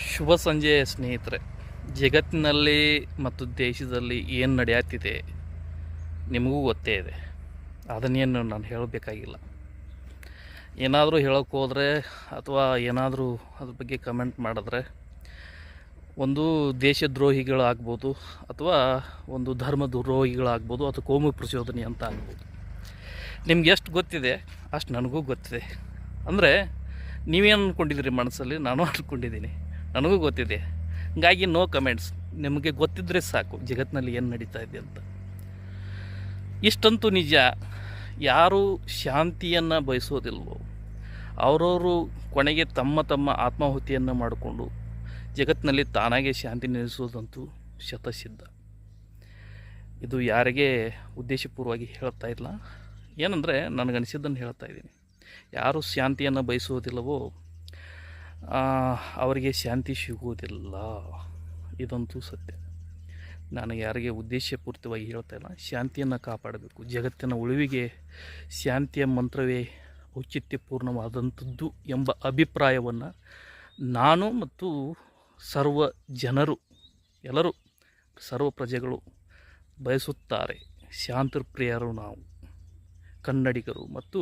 ಶುಭ ಸಂಜೆ ಸ್ನೇಹಿತರೆ. ಜಗತ್ತಿನಲ್ಲಿ ಮತ್ತು ದೇಶದಲ್ಲಿ ಏನು ನಡೆಯುತ್ತಿದೆ ನಿಮಗೂ ಗೊತ್ತೇ ಇದೆ. ಅದನ್ನೇನು ನಾನು ಹೇಳಬೇಕಾಗಿಲ್ಲ. ಏನಾದರೂ ಹೇಳೋಕ್ಕೆ ಹೋದರೆ ಅಥವಾ ಏನಾದರೂ ಅದ್ರ ಬಗ್ಗೆ ಕಮೆಂಟ್ ಮಾಡಿದ್ರೆ ಒಂದು ದೇಶದ್ರೋಹಿಗಳಾಗ್ಬೋದು ಅಥವಾ ಒಂದು ಧರ್ಮ ದ್ರೋಹಿಗಳಾಗ್ಬೋದು ಅಥವಾ ಕೋಮು ಪ್ರಚೋದನೆ ಅಂತ ಆಗ್ಬೋದು. ನಿಮ್ಗೆ ಎಷ್ಟು ಗೊತ್ತಿದೆ ಅಷ್ಟು ನನಗೂ ಗೊತ್ತಿದೆ. ಅಂದರೆ ನೀವೇನು ಅಂದ್ಕೊಂಡಿದ್ದೀರಿ ಮನಸ್ಸಲ್ಲಿ, ನಾನು ಅಂದ್ಕೊಂಡಿದ್ದೀನಿ, ನನಗೂ ಗೊತ್ತಿದೆ. ಹೀಗಾಗಿ ನೋ ಕಮೆಂಟ್ಸ್. ನಿಮಗೆ ಗೊತ್ತಿದ್ದರೆ ಸಾಕು ಜಗತ್ತಿನಲ್ಲಿ ಏನು ನಡೀತಾ ಇದೆ ಅಂತ. ಇಷ್ಟಂತೂ ನಿಜ, ಯಾರು ಶಾಂತಿಯನ್ನು ಬಯಸೋದಿಲ್ವೋ ಅವರವರು ಕೊನೆಗೆ ತಮ್ಮ ತಮ್ಮ ಆತ್ಮಾಹುತಿಯನ್ನು ಮಾಡಿಕೊಂಡು ಜಗತ್ತಿನಲ್ಲಿ ತಾನಾಗೆ ಶಾಂತಿ ನೆಲೆಸೋದಂತೂ ಶತಸಿದ್ಧ. ಇದು ಯಾರಿಗೆ ಉದ್ದೇಶಪೂರ್ವವಾಗಿ ಹೇಳ್ತಾ ಇಲ್ಲ, ಏನಂದರೆ ನನಗನಿಸಿದ್ದನ್ನು ಹೇಳ್ತಾ ಇದ್ದೀನಿ. ಯಾರು ಶಾಂತಿಯನ್ನು ಬಯಸೋದಿಲ್ಲವೋ ಅವರಿಗೆ ಶಾಂತಿ ಸಿಗುವುದಿಲ್ಲ. ಇದಂತೂ ಸತ್ಯ. ನಾನು ಯಾರಿಗೆ ಉದ್ದೇಶಪೂರ್ತಿಯಾಗಿ ಹೇಳ್ತಾ ಇಲ್ಲ. ಶಾಂತಿಯನ್ನು ಕಾಪಾಡಬೇಕು. ಜಗತ್ತಿನ ಉಳಿವಿಗೆ ಶಾಂತಿಯ ಮಂತ್ರವೇ ಔಚಿತ್ಯಪೂರ್ಣವಾದಂಥದ್ದು ಎಂಬ ಅಭಿಪ್ರಾಯವನ್ನು ನಾನು ಮತ್ತು ಸರ್ವ ಜನರು, ಎಲ್ಲರೂ, ಸರ್ವ ಪ್ರಜೆಗಳು ಬಯಸುತ್ತಾರೆ. ಶಾಂತಿಪ್ರಿಯರು ನಾವು ಕನ್ನಡಿಗರು ಮತ್ತು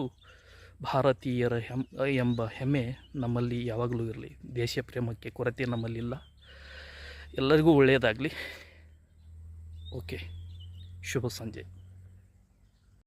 ಭಾರತೀಯರ ಎಂಬ ಹೆಮ್ಮೆ ನಮ್ಮಲ್ಲಿ ಯಾವಾಗಲೂ ಇರಲಿ. ದೇಶ ಪ್ರೇಮಕ್ಕೆ ಕೊರತೆ ನಮ್ಮಲ್ಲಿಲ್ಲ. ಎಲ್ಲರಿಗೂ ಒಳ್ಳೆಯದಾಗಲಿ. ಓಕೆ, ಶುಭ ಸಂಜೆ.